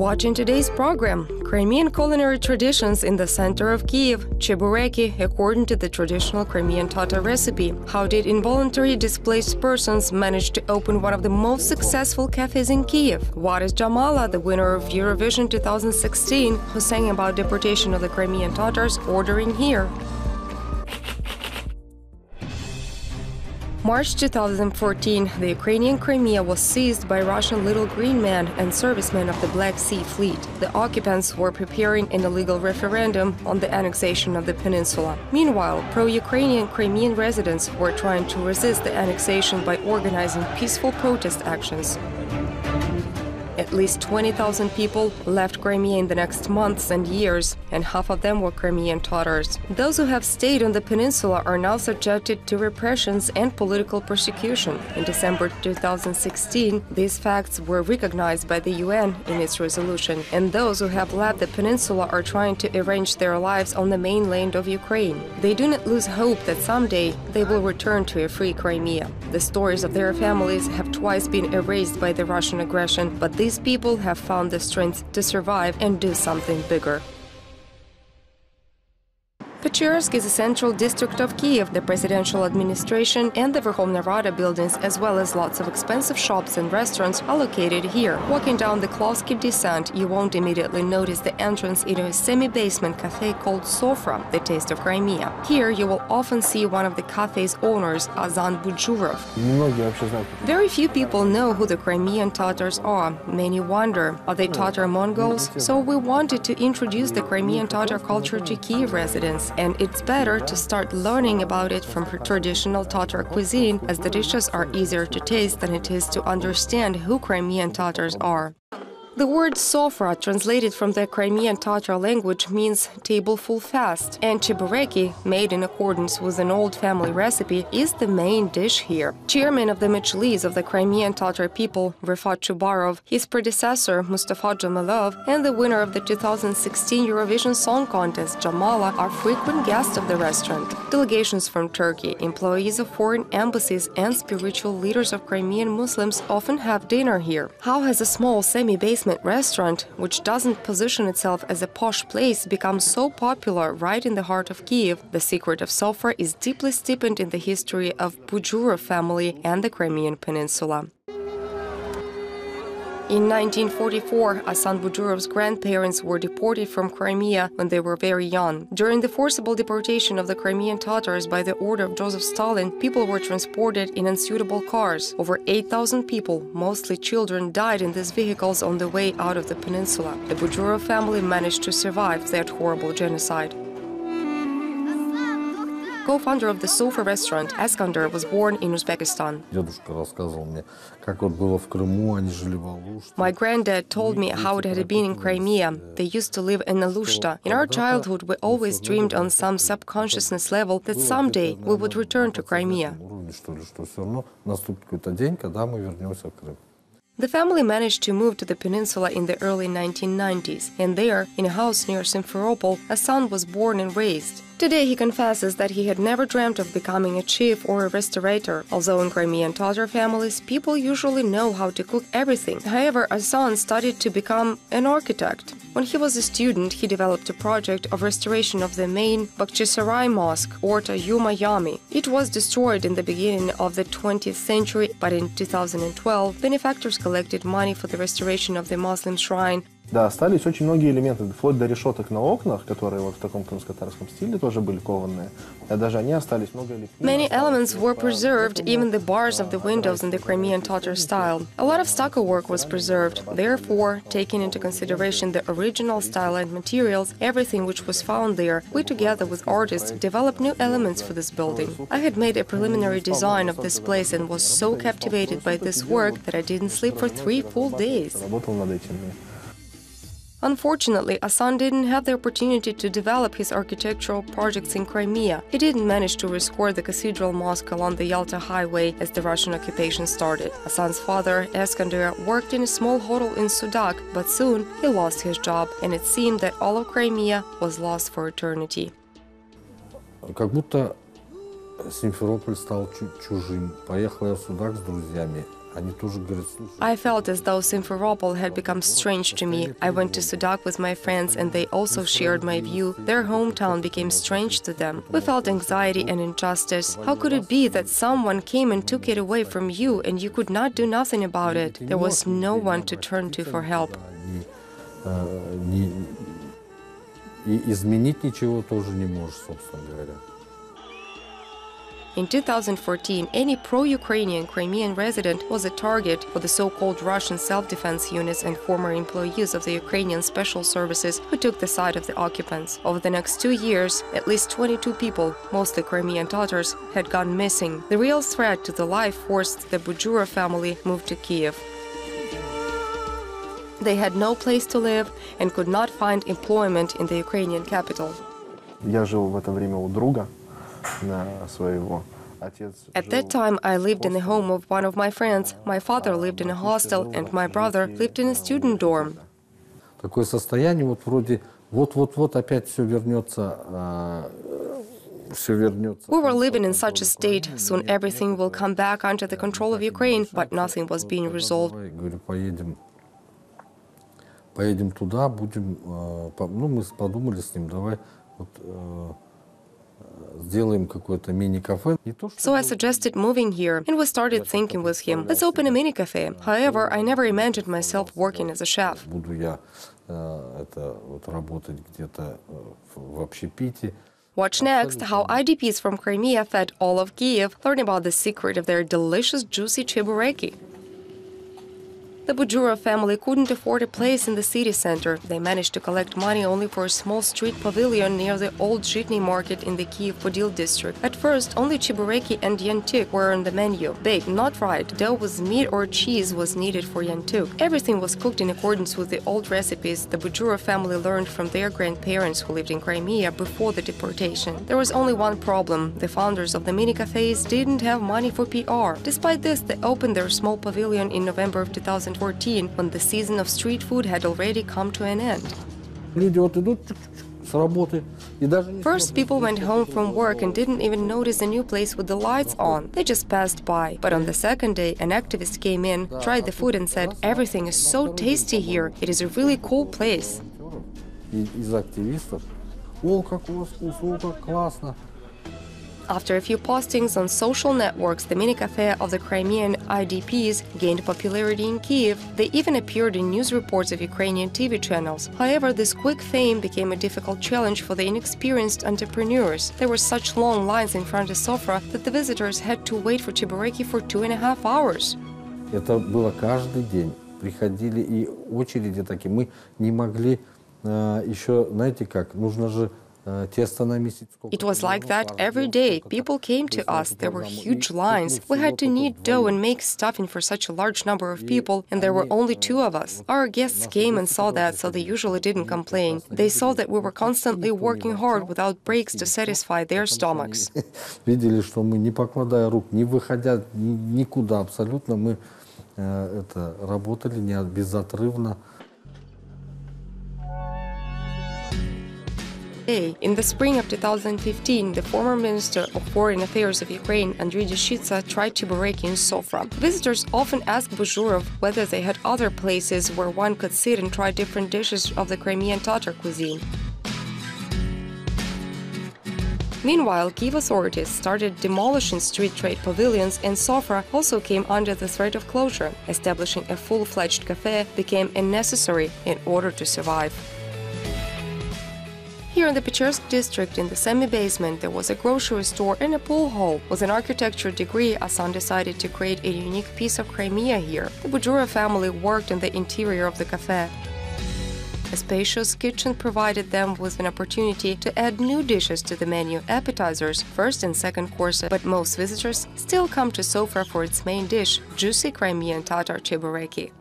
Watching today's program, Crimean culinary traditions in the center of Kyiv, Chiburekki according to the traditional Crimean Tatar recipe. How did involuntary displaced persons manage to open one of the most successful cafes in Kyiv? What is Jamala, the winner of Eurovision 2016, who sang about deportation of the Crimean Tatars, ordering here? March 2014, the Ukrainian Crimea was seized by Russian Little Green Man and servicemen of the Black Sea Fleet. The occupants were preparing an illegal referendum on the annexation of the peninsula. Meanwhile, pro-Ukrainian Crimean residents were trying to resist the annexation by organizing peaceful protest actions. At least 20,000 people left Crimea in the next months and years, and half of them were Crimean Tatars. Those who have stayed on the peninsula are now subjected to repressions and political persecution. In December 2016, these facts were recognized by the UN in its resolution, and those who have left the peninsula are trying to arrange their lives on the mainland of Ukraine. They do not lose hope that someday they will return to a free Crimea. The stories of their families have twice been erased by the Russian aggression, but these people have found the strength to survive and do something bigger. Pechersk is a central district of Kyiv. The presidential administration and the Verkhovna Rada buildings, as well as lots of expensive shops and restaurants, are located here. Walking down the Klovsky descent, you won't immediately notice the entrance into a semi-basement cafe called Sofra, the taste of Crimea. Here you will often see one of the cafe's owners, Azan Bujurov. Very few people know who the Crimean Tatars are. Many wonder, are they Tatar Mongols? So we wanted to introduce the Crimean Tatar culture to Kyiv residents. And it's better to start learning about it from traditional Tatar cuisine, as the dishes are easier to taste than it is to understand who Crimean Tatars are. The word Sofra, translated from the Crimean Tatar language, means tableful fast, and Chiburekki, made in accordance with an old family recipe, is the main dish here. Chairman of the Majlis of the Crimean Tatar people, Rifat Chubarov, his predecessor, Mustafa Jamalov, and the winner of the 2016 Eurovision Song Contest, Jamala, are frequent guests of the restaurant. Delegations from Turkey, employees of foreign embassies, and spiritual leaders of Crimean Muslims often have dinner here. How has a small semi-basement restaurant, which doesn't position itself as a posh place, becomes so popular right in the heart of Kyiv? The secret of Sofra is deeply steeped in the history of Bujurov family and the Crimean Peninsula. In 1944, Asan Bujurov's grandparents were deported from Crimea when they were very young. During the forcible deportation of the Crimean Tatars by the order of Joseph Stalin, people were transported in unsuitable cars. Over 8,000 people, mostly children, died in these vehicles on the way out of the peninsula. The Bujurov family managed to survive that horrible genocide. Co-founder of the Sofra restaurant, Eskander, was born in Uzbekistan. My granddad told me how it had been in Crimea. They used to live in Alushta. In our childhood, we always dreamed on some subconsciousness level that someday we would return to Crimea. The family managed to move to the peninsula in the early 1990s, and there, in a house near Simferopol, a son was born and raised. Today he confesses that he had never dreamt of becoming a chief or a restaurator. Although in Crimean Tatar families, people usually know how to cook everything. However, Asan studied to become an architect. When he was a student, he developed a project of restoration of the main Bakhchisarai Mosque, Orta Yuma Yami. It was destroyed in the beginning of the 20th century, but in 2012, benefactors collected money for the restoration of the Muslim shrine. Да, остались очень многие элементы, вплоть до решеток на окнах, которые вот в таком крымско-татарском стиле тоже были кованные. Даже они остались много элементов. Many elements were preserved, even the bars of the windows in the Crimean Tatar style. A lot of stucco work was preserved. Therefore, taking into consideration the original style and materials, everything which was found there, we together with artists developed new elements for this building. I had made a preliminary design of this place and was so captivated by this work that I didn't sleep for 3 full days. Unfortunately, Asan didn't have the opportunity to develop his architectural projects in Crimea. He didn't manage to restore the cathedral mosque along the Yalta highway as the Russian occupation started. Asan's father, Eskander, worked in a small hotel in Sudak, but soon he lost his job, and it seemed that all of Crimea was lost for eternity. Как будто Симферополь стал чужим. Поехал я в Судак с друзьями. Они тоже говорят, слушай, I felt as though Simferopol had become strange to me. I went to Sudak with my friends and they also shared my view. Their hometown became strange to them. We felt anxiety and injustice. How could it be that someone came and took it away from you and you could not do nothing about it? There was no one to turn to for help. И изменить ничего тоже не можешь, собственно говоря. In 2014, any pro-Ukrainian Crimean resident was a target for the so-called Russian self-defense units and former employees of the Ukrainian special services who took the side of the occupants. Over the next 2 years, at least 22 people, mostly Crimean Tatars, had gone missing. The real threat to the life forced the Bujura family move to Kyiv. They had no place to live and could not find employment in the Ukrainian capital. Я жил в это время у друга своего. At that time, I lived in the home of one of my friends. My father lived in a hostel, and my brother lived in a student dorm. Такое состояние, вот вроде, вот опять все вернется. We were living in such a state. Soon everything will come back under the control of Ukraine, but nothing was being resolved. Говорю, поедем туда, будем, ну, мы подумали с ним, давай вот сделаем какое-то мини-кафе. So I suggested moving here, and we started thinking with him, let's open a mini-cafe. However, I never imagined myself working as a chef. Буду я это вот работать где-то в общепите. Watch next how IDPs from Crimea fed all of Kyiv, learn about the secret of their delicious, juicy Chiburekki. The Bujura family couldn't afford a place in the city center. They managed to collect money only for a small street pavilion near the old Zhitny market in the Kyiv-Podil district. At first, only Chiburekki and yantuk were on the menu. Baked, not right. Dough with meat or cheese was needed for yantuk. Everything was cooked in accordance with the old recipes the Bujura family learned from their grandparents who lived in Crimea before the deportation. There was only one problem. The founders of the mini-cafes didn't have money for PR. Despite this, they opened their small pavilion in November of 2014, when the season of street food had already come to an end. First, people went home from work and didn't even notice the new place with the lights on. They just passed by. But on the second day, an activist came in, tried the food and said, "Everything is so tasty here. It is a really cool place." After a few postings on social networks, the mini-cafe of the Crimean IDPs gained popularity in Kyiv. They even appeared in news reports of Ukrainian TV channels. However, this quick fame became a difficult challenge for the inexperienced entrepreneurs. There were such long lines in front of Sofra that the visitors had to wait for Chiburekki for 2.5 hours. Это было каждый день. Приходили и очереди такие. Мы не могли еще, знаете как, нужно же It was like that every day. People came to us. There were huge lines. We had to knead dough and make stuffing for such a large number of people, and there were only 2 of us. Our guests came and saw that, so they usually didn't complain. They saw that we were constantly working hard without breaks to satisfy their stomachs. Видели, что мы, не покладая рук, не выходя никуда абсолютно, мы работали безотрывно. In the spring of 2015, the former Minister of Foreign Affairs of Ukraine, Andriy Deshitsa, tried Chiburekki in Sofra. Visitors often asked Bujurov whether they had other places where one could sit and try different dishes of the Crimean Tatar cuisine. Meanwhile, Kyiv authorities started demolishing street trade pavilions, and Sofra also came under the threat of closure. Establishing a full-fledged cafe became necessary in order to survive. Here in the Pechersk district, in the semi-basement, there was a grocery store and a pool hall. With an architecture degree, Asan decided to create a unique piece of Crimea here. The Bujura family worked in the interior of the cafe. A spacious kitchen provided them with an opportunity to add new dishes to the menu, appetizers, first and second courses. But most visitors still come to Sofra for its main dish, juicy Crimean Tatar Chiburekki.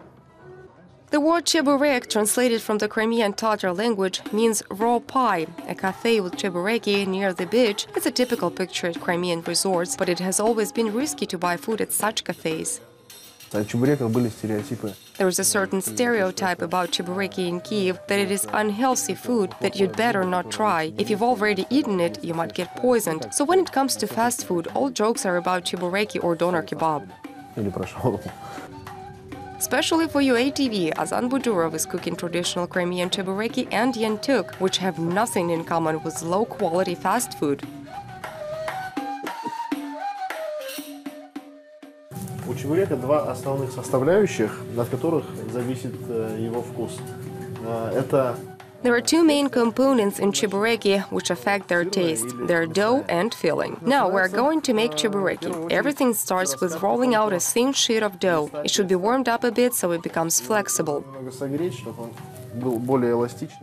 The word Chiburek, translated from the Crimean Tatar language, means raw pie. A cafe with Chiburekki near the beach is a typical picture at Crimean resorts, but it has always been risky to buy food at such cafes. There is a certain stereotype about Chiburekki in Kyiv that it is unhealthy food that you'd better not try. If you've already eaten it, you might get poisoned. So when it comes to fast food, all jokes are about Chiburekki or doner kebab. или про шаурму. Especially for UATV, Azan Budurov is cooking traditional Crimean Chiburekki and yentuk, which have nothing in common with low-quality fast food. У чебурека два основных составляющих, от которых зависит его вкус. Это There are two main components in Chiburekki which affect their taste, their dough and filling. Now we're going to make Chiburekki. Everything starts with rolling out a thin sheet of dough. It should be warmed up a bit so it becomes flexible.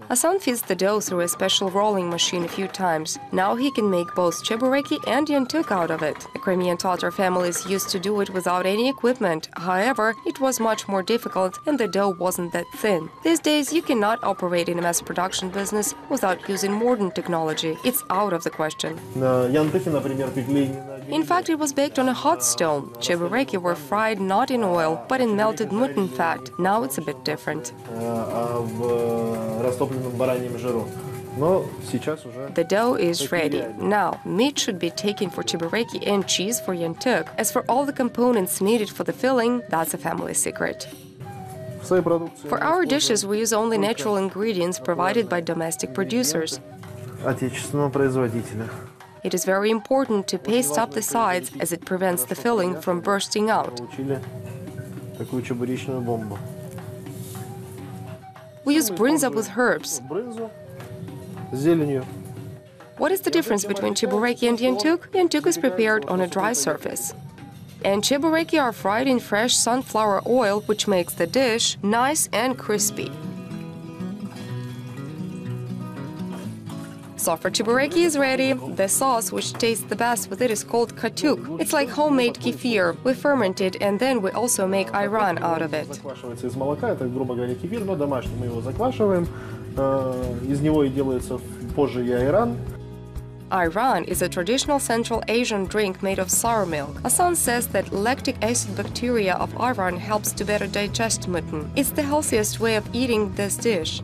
Hasan feeds the dough through a special rolling machine a few times. Now he can make both Chiburekki and yentuk out of it. The Crimean Tatar families used to do it without any equipment. However, it was much more difficult and the dough wasn't that thin. These days, you cannot operate in a mass production business without using modern technology. It's out of the question. In fact, it was baked on a hot stone. Chiburekki were fried not in oil, but in melted mutton fat. Now it's a bit different. The dough is ready. Now, meat should be taken for Chiburekki and cheese for yentuk. As for all the components needed for the filling, that's a family secret. For our dishes, we use only natural ingredients provided by domestic producers. It is very important to paste up the sides as it prevents the filling from bursting out. We use brinza with herbs. What is the difference between Chiburekki and yentuk? Yentuk is prepared on a dry surface. And Chiburekki are fried in fresh sunflower oil, which makes the dish nice and crispy. Sofra Chiburekki is ready. The sauce, which tastes the best with it, is called katuk. It's like homemade kefir. We ferment it and then we also make ayran out of it. Ayran is a traditional Central Asian drink made of sour milk. Hasan says that lactic acid bacteria of ayran helps to better digest mutton. It's the healthiest way of eating this dish.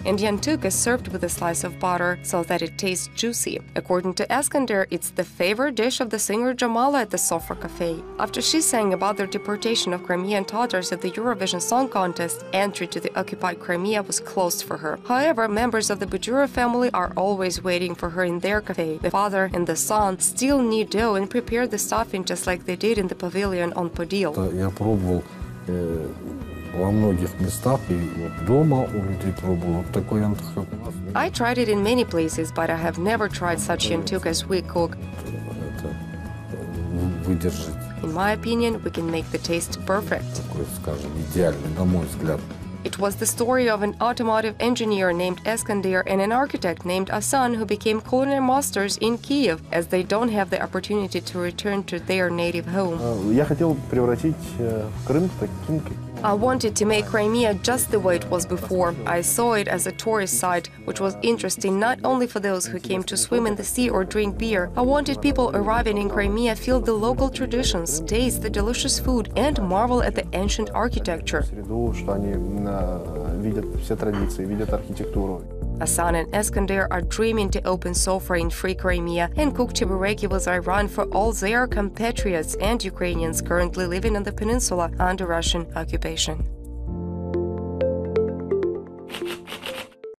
And yentuk is served with a slice of butter so that it tastes juicy. According to Eskander, it's the favorite dish of the singer Jamala at the Sofra cafe. After she sang about the deportation of Crimean Tatars at the Eurovision Song Contest, entry to the occupied Crimea was closed for her. However, members of the Budurov family are always waiting for her in their cafe. The father and the son still knead dough and prepare the stuffing just like they did in the pavilion on Podil. I tried it in many places, but I have never tried such yentuk as we cook. In my opinion, we can make the taste perfect. It was the story of an automotive engineer named Eskander and an architect named Hasan who became culinary masters in Kyiv, as they don't have the opportunity to return to their native home. I wanted to make Crimea just the way it was before. I saw it as a tourist site, which was interesting not only for those who came to swim in the sea or drink beer. I wanted people arriving in Crimea feel the local traditions, taste the delicious food, and marvel at the ancient architecture. Hasan and Eskander are dreaming to open Sofra in free Crimea and cook Chiburekki with ayran for all their compatriots and Ukrainians currently living on the peninsula under Russian occupation.